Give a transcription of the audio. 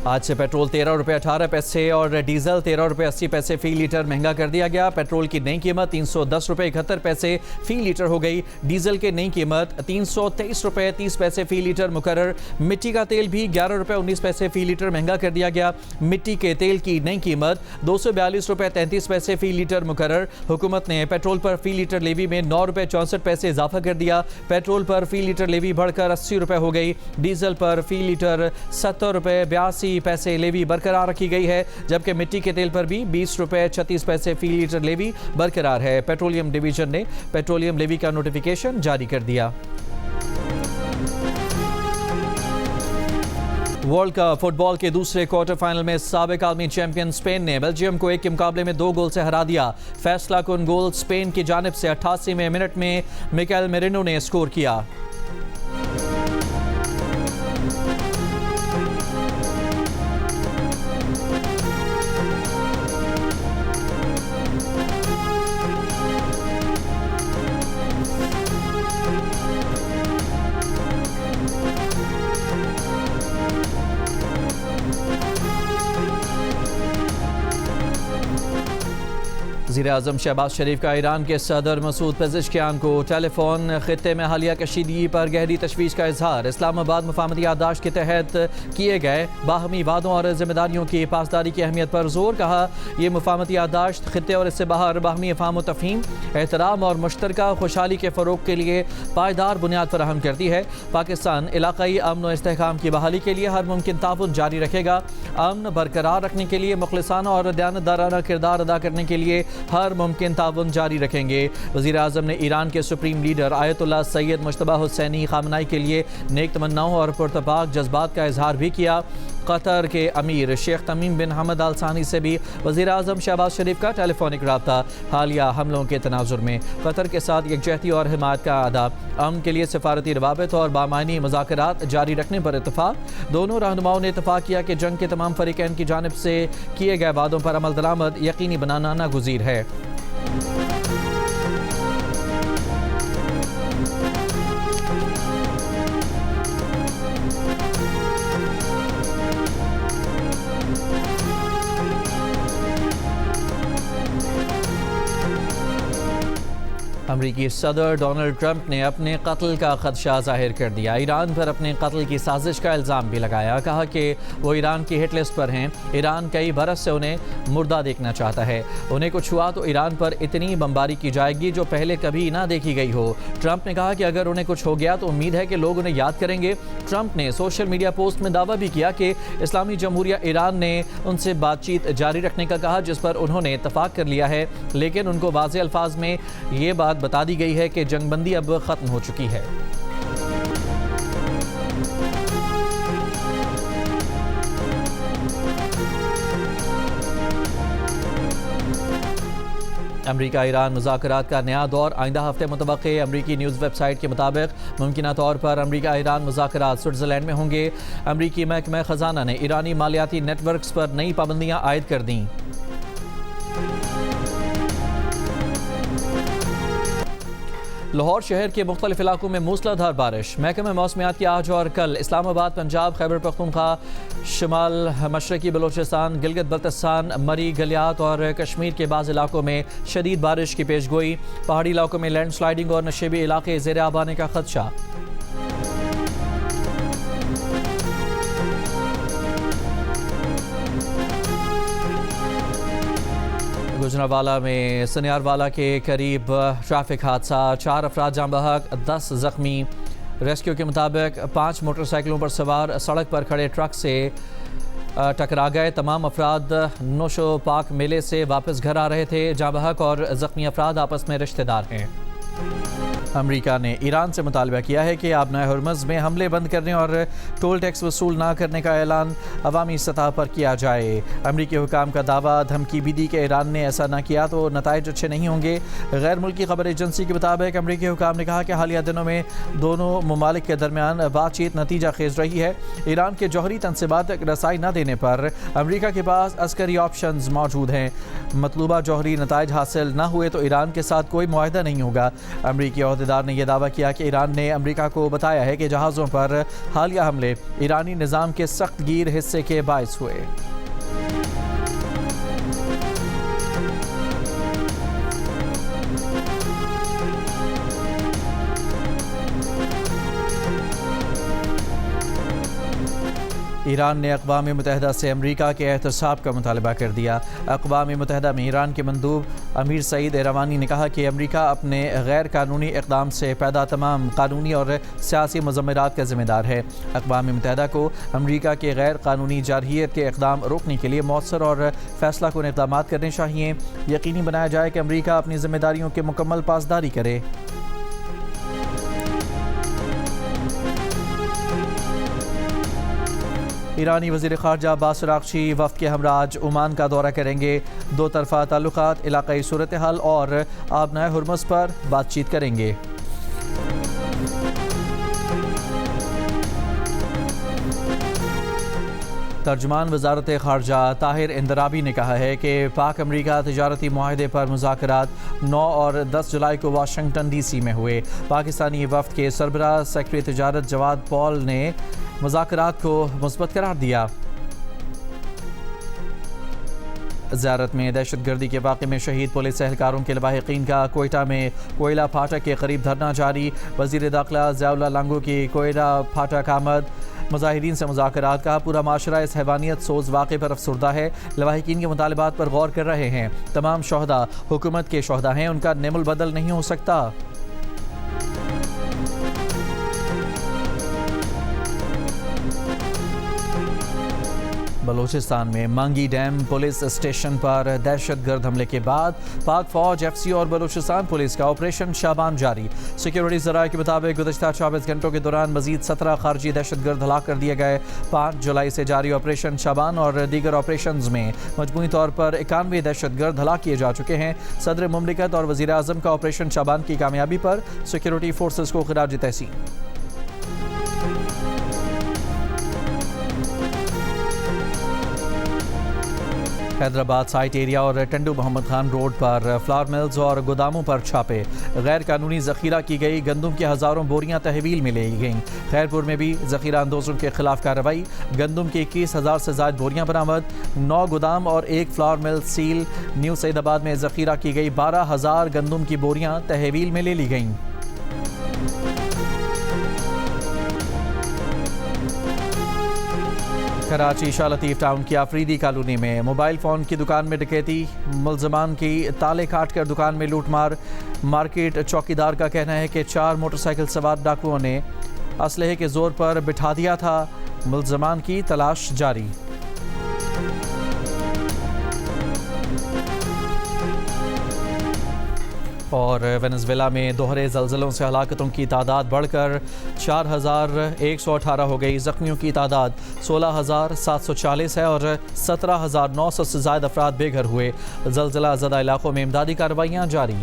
आज से पेट्रोल 13 रुपये 18 पैसे और डीजल 13 रुपये 80 पैसे फी लीटर महंगा कर दिया गया। पेट्रोल की नई कीमत 310 रुपये 71 पैसे फी लीटर हो गई। डीजल की नई कीमत 323 रुपये 30 पैसे फी लीटर मुकर्रर। मिट्टी का तेल भी 11 रुपये 19 पैसे फी लीटर महंगा कर दिया गया। मिट्टी के तेल की नई कीमत 242 रुपये 33 पैसे फी लीटर मुकर्रर। हुकूमत ने पेट्रोल पर फी लीटर लेवी में 9 रुपये 64 पैसे इजाफा कर दिया। पेट्रोल पर फी लीटर लेवी बढ़कर 80 रुपये हो गई। डीजल पर फी लीटर 70 रुपये 82 पैसे लेवी बरकरार रखी गई है, जबकि मिट्टी के तेल पर भी 20 रुपये 36 पैसे फी लीटर लेवी बरकरार है। पेट्रोलियम डिवीजन ने पेट्रोलियम लेवी का नोटिफिकेशन जारी कर दिया। वर्ल्ड कप फुटबॉल के दूसरे क्वार्टर फाइनल में साबिक आलमी चैंपियन स्पेन ने बेल्जियम को एक के मुकाबले में 2 गोल से हरा दिया। फैसला कुन गोल स्पेन की जानिब से 88वें मिनट में मिकेल मेरिनो ने स्कोर किया। वज़ीर-ए-आज़म शहबाज शरीफ का ईरान के सदर मसूद पेज़ेश्कियान को टेलीफोन। खित्ते में हालिया कशीदगी पर गहरी तशवीश का इजहार। इस्लामाबाद मुफाहमती याददाश्त के तहत किए गए बाहमी वादों और जिम्मेदारियों की पासदारी की अहमियत पर जोर। कहा, ये मुफाहमती याददाश्त खित्ते और इससे बाहर बाहमी अफ़हाम व तफ़हीम, एहतराम और मुश्तरका खुशहाली के फ़रोग़ के लिए पायदार बुनियाद फराहम करती है। पाकिस्तान इलाक़ाई अमन व इस्तेहकाम की बहाली के लिए हर मुमकिन ताउन जारी रखेगा। अमन बरकरार रखने के लिए मुखलिसाना और दयानतदाराना किरदार अदा करने के लिए हर मुमकिन ताउन जारी रखेंगे। वज़ीर आज़म ने ईरान के supreme leader Ayatollah Sayyid Mojtaba Hosseini Khamenei के लिए नेक तमन्नाओं और पुरतपाक जज्बात का इजहार भी किया। कतर के अमीर शेख तमीम बिन हमद आल सानी से भी वज़ीर आज़म शहबाज शरीफ का टेलीफोनिक रब्ता। हालिया हमलों के तनाजुर में कतर के साथ यकजहती और हिमायत का अदा। अमन के लिए सफारती रवाबित और बामानी मुज़ाकरात जारी रखने पर इत्तफ़ाक़। दोनों रहनुमाओं ने इत्तफ़ाक़ किया कि जंग के तमाम फ़रीक़ैन की जानिब से किए गए वादों पर अमल दरामद यकीनी बनाना नागुज़ीर है। अमरीकी सदर डोनाल्ड ट्रंप ने अपने कत्ल का खदशा जाहिर कर दिया। ईरान पर अपने कत्ल की साजिश का इल्ज़ाम भी लगाया। कहा कि वो ईरान की हिट लिस्ट पर हैं। ईरान कई बरस से उन्हें मुर्दा देखना चाहता है। उन्हें कुछ हुआ तो ईरान पर इतनी बमबारी की जाएगी जो पहले कभी ना देखी गई हो। ट्रंप ने कहा कि अगर उन्हें कुछ हो गया तो उम्मीद है कि लोग उन्हें याद करेंगे। ट्रंप ने सोशल मीडिया पोस्ट में दावा भी किया कि इस्लामी जमहूरिया ईरान ने उनसे बातचीत जारी रखने का कहा, जिस पर उन्होंने इत्तफाक कर लिया है, लेकिन उनको वाज़ेह अल्फाज में ये बात बता दी गई है कि जंगबंदी अब खत्म हो चुकी है। अमरीका ईरान मुज़ाकरात का नया दौर आइंदा हफ्ते मुतवक्के। अमरीकी न्यूज़ वेबसाइट के मुताबिक मुमकिना तौर पर अमरीका ईरान मुज़ाकरात स्विट्ज़रलैंड में होंगे। अमरीकी महकमा ख़जाना ने ईरानी मालियाती नेटवर्क्स पर नई पाबंदियाँ आयद कर दी। लाहौर शहर के मुख्तलिफ इलाकों में मूसलाधार बारिश। महकमा मौसमियात की आज और कल इस्लामाबाद, पंजाब, खैबर पख्तूनख्वा, शुमाल मशरकी बलोचिस्तान, गिलगित बल्तिस्तान, मरी, गलियात और कश्मीर के बाज़ इलाकों में शदीद बारिश की पेशगोई। पहाड़ी इलाकों में लैंड स्लाइडिंग और नशेबी इलाके ज़ेर आब आने का खदशा। गुजरांवाला में सनियारवाला के करीब ट्रैफिक हादसा, 4 अफराद जाँ बहक, 10 ज़ख्मी। रेस्क्यू के मुताबिक 5 मोटरसाइकिलों पर सवार सड़क पर खड़े ट्रक से टकरा गए। तमाम अफराद नौशो पाक मेले से वापस घर आ रहे थे। जाँ बहक और ज़ख्मी अफराद आपस में रिश्तेदार हैं। अमरीका ने ईरान से मुतालबा किया है कि आबनाए हुर्मुज़ में हमले बंद करने और टोल टैक्स वसूल ना करने का ऐलान अवामी सतह पर किया जाए। अमरीकी हुकाम का दावा, धमकी भी दी कि ईरान ने ऐसा ना किया तो नताइज अच्छे नहीं होंगे। गैर मुल्की खबर एजेंसी के मुताबिक अमरीकी हुकाम ने कहा कि हालिया दिनों में दोनों ममालिक के दरमियान बातचीत नतीजा खेज रही है। ईरान के जौहरी तनसीबात तक रसाई न देने पर अमरीका के पास अस्करी ऑप्शंस मौजूद हैं। मतलूबा जौहरी नताइज हासिल न हुए तो ईरान के साथ कोई मुआहदा नहीं होगा। अमरीकी पहरेदार ने यह दावा किया कि ईरान ने अमेरिका को बताया है कि जहाज़ों पर हालिया हमले ईरानी निज़ाम के सख्त गिर हिस्से के बायस हुए। ईरान ने अक़वाम मुत्तहिदा से अमरीका के एहतसाब का मुतालबा कर दिया। अक़वाम मुत्तहिदा में ईरान के मंदूब अमीर सईद एरवानी ने कहा कि अमरीका अपने गैर कानूनी इक़दाम से पैदा तमाम कानूनी और सियासी मुज़म्मरात का ज़िम्मेदार है। अक़वाम मुत्तहिदा को अमरीका के गैर कानूनी जारहियत के इक़दाम रोकने के लिए मौसर और फ़ैसला कुन इक़दाम करने चाहिए। यकीनी बनाया जाए कि अमरीका अपनी ज़िम्मेदारियों की मुकम्मल पासदारी करे। ईरानी वज़ीर ख़ारजा अब्बास अराग़ची वफ़द के हमरा आज ओमान का दौरा करेंगे। दो तरफ़ा ताल्लुक़ात, इलाक़ाई सूरत हाल और आबनाए हुर्मुज़ पर बातचीत करेंगे। तर्जुमान वज़ारत ख़ारजा ताहिर इंदराबी ने कहा है कि पाक अमरीका तिजारती मुआहदे पर मुज़ाकरात 9 और 10 जुलाई को वाशिंगटन DC में हुए। पाकिस्तानी वफ़द के सरबराह सेक्रेटरी तिजारत जवाद पॉल ने मुज़ाकरात को मुस्बत करार दिया। ज़ियारत में दहशतगर्दी के वाक़े में शहीद पुलिस एहलकारों के लवाहिकीन का कोयटा में कोयला फाटक के करीब धरना जारी। वज़ीर दाखिला ज़ियाउल्लाह लांगू की कोयटा फाटक आमद। मुजाहिरीन से मुज़ाकरात का पूरा माशरा इस हैवानियत सोज वाक़े पर अफसरदा है। लवाहिकीन के मुतालबात पर गौर कर रहे हैं। तमाम शोहदा हुकूमत के शोहदा हैं, उनका नेमुल बदल नहीं हो सकता। बलूचिस्तान में मांगी डैम पुलिस स्टेशन पर दहशतगर्द हमले के बाद पाक फौज, FC और बलूचिस्तान पुलिस का ऑपरेशन शाबान जारी। सिक्योरिटी ज़राए के मुताबिक गुज़श्ता 24 घंटों के दौरान मजीद 17 खारजी दहशतगर्द हलाक कर दिए गए। 5 जुलाई से जारी ऑपरेशन शाबान और दीगर ऑपरेशन में मजमूई तौर पर 91 दहशतगर्द हलाक किए जा चुके हैं। सदर मुमलिकत और वज़ीर आज़म का ऑपरेशन शाबान की कामयाबी पर सिक्योरिटी फोर्सेस को खिराज तहसीन। हैदराबाद साइट एरिया और टंडू मोहम्मद खान रोड पर फ्लावर मिल्स और गोदामों पर छापे। गैर कानूनी ज़ख़ीरा की गई गंदम की हज़ारों बोरियां तहवील में ले गईं। खैरपुर में भी ज़ख़ीरा अंदोज़ों के खिलाफ कार्रवाई। गंदम की 21,000 से ज़ायद बोरियां बरामद। 9 गोदाम और 1 फ्लावर मिल सील। न्यू सईदाबाद में ज़ख़ीरा की गई 12,000 गंदम की बोरियां तहवील में ले ली गईं। कराची शाह लतीफ़ टाउन की आफरीदी कॉलोनी में मोबाइल फ़ोन की दुकान में डकैती। मुलज़मान की ताले काट कर दुकान में लूटमार। मार्केट चौकीदार का कहना है कि 4 मोटरसाइकिल सवार डाकुओं ने असलहे के ज़ोर पर बिठा दिया था। मुलज़मान की तलाश जारी। और वेनेज़ुएला में दोहरे ज़लज़लों से हलाकतों की तादाद बढ़कर 4,118 हो गई। ज़ख्मियों की तादाद 16,740 है और 17,900 से ज़ायद अफराद बेघर हुए। ज़लज़ला ज़दा इलाकों में इमदादी कार्रवाइयाँ जारी।